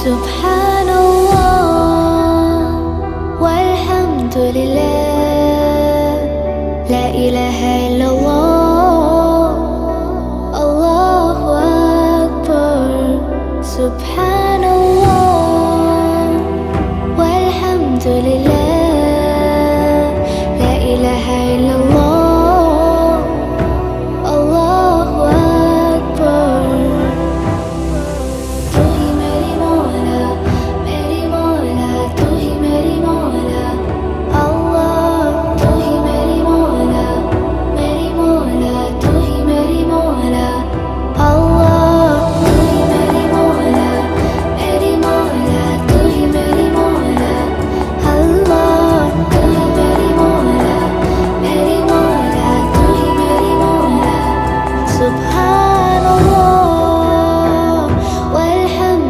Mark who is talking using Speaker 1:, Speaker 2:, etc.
Speaker 1: سبحان الله والحمد لله، لا إله إلا الله، الله أكبر. سبحان